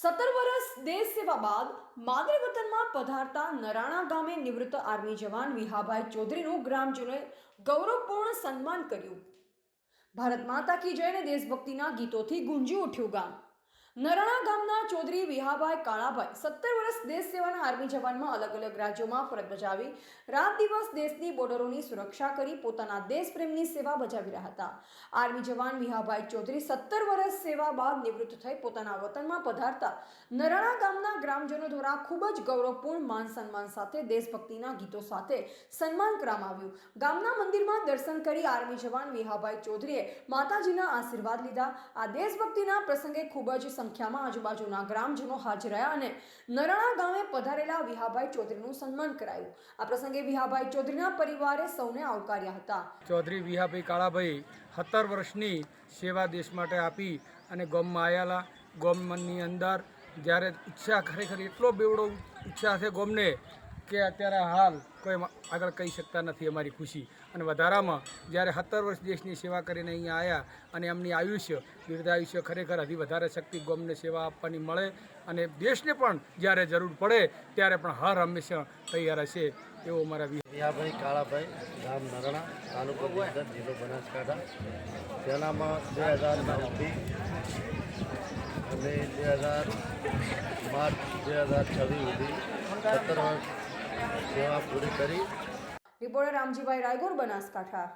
17 વર્ષ દેશ સેવા બાદ માદરે વતનમાં પધારતા નરાણા ગામે નિવૃત્ત આર્મી જવાન વિહાભાઈ ચૌધરીનું ગ્રામજનોએ ગૌરવપૂર્ણ સન્માન કર્યું। ભારત માતા કી જય અને દેશભક્તિના ગીતોથી ગુંજી ઉઠ્યું ગામ। નરાણા ગામના ચૌધરી વિહાભાઈ કાળાભાઈ 17 વર્ષ દેશ સેવાના આર્મી જવાનમાં અલગ અલગ રાજ્યોમાં ફરજ બજાવી રાત દિવસ દેશની બોર્ડરોની સુરક્ષા કરી પોતાના દેશપ્રેમની સેવા બજાવી રહ્યા હતા। આર્મી જવાન વિહાભાઈ ચૌધરી 17 વર્ષ સેવા બાદ નિવૃત્ત થઈ પોતાના વતનમાં પધારતા નરાણા ગામના ગ્રામજનો દ્વારા ખૂબ જ ગૌરવપૂર્ણ માન સન્માન સાથે દેશભક્તિના ગીતો સાથે સન્માન કરવામાં આવ્યું। ગામના મંદિરમાં દર્શન કરી આર્મી જવાન વિહાભાઈ ચૌધરીએ માતાજીના આશીર્વાદ લીધા। આ દેશભક્તિના પ્રસંગે ખૂબ જ સંખ્યામાં આજુબાજુના ગ્રામજનો હાજર રહ્યા અને નરાણા ગામે પધારેલા વિહાભાઈ ચૌધરીનું સન્માન કરાયું। આ પ્રસંગે વિહાભાઈ ચૌધરીના પરિવારે સૌને આવકાર્યા હતા। ચૌધરી વિહાભાઈ કાળાભાઈ 17 વર્ષની સેવા દેશ માટે આપી અને ગામમાં આવેલા ગામની અંદર જ્યારે ઉત્સાહ ખરેખર એટલો બેવડો ઉત્સાહ છે ગામને કે અત્યારે હાલ કોઈ આગળ કહી શકતા નથી। અમારી ખુશી અને વધારામાં જ્યારે 17 વર્ષ દેશની સેવા કરીને અહીંયા આવ્યા અને એમની દીર્ઘ આયુષ્ય ખરેખર હજી વધારે શક્તિ ગામને સેવા આપવાની મળે અને દેશને પણ જ્યારે જરૂર પડે ત્યારે પણ હર હંમેશા તૈયાર હશે એવો અમારા વિહાભાઈ કાળાભાઈ ગામ નરાણા તાલુકો બોરસદ જિલ્લો બનાસકાંઠા તેનામાં 2009થી અને 2000 માર્ચ 2026 સુધી 17 વર્ષ સેવા પૂરી કરી। રિપોર્ટર રામજીભાઈ રાયગોર, બનાસકાંઠા।